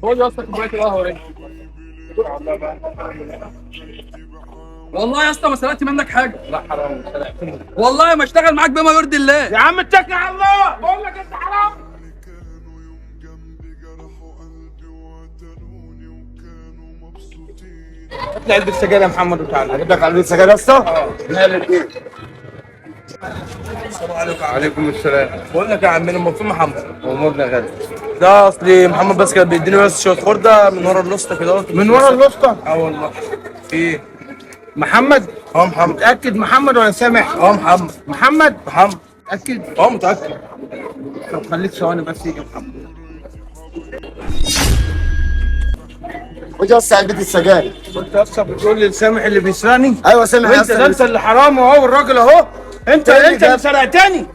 خد يا اسطى كوبايه القهوه اهي. والله يا اسطى ما سرقت منك حاجه. لا حرام سرقتني والله ما اشتغل معاك بما يرضي الله. يا عم اتكل على الله، بقول لك انت حرام. اطلع علبة سجاير يا محمد وتعالى. اجيب لك علبة سجاير يا اسطى؟ مالك ايه؟ السلام عليكم. وعليكم السلام. بقول لك يا عم المفروض محمد امورنا غالي. ده اصلي محمد بس كان بيديني بس شويه خرده من ورا الوسطى كده. من ورا الوسطى؟ اه والله. ايه؟ محمد؟ اه محمد. متأكد محمد ولا سامح؟ اه محمد. محمد؟ محمد. متأكد؟ اه متاكد. طب خليك ثواني بس يجي محمد. خد يا اسطى علبة السجاير. كنت اصلا بتقول لي سامح اللي بيسرقني؟ ايوه سامح يا وانت اسطى. ده انت اللي حرام اهو، والراجل اهو. انت إيه اللي اللي جاب؟ سرقتني.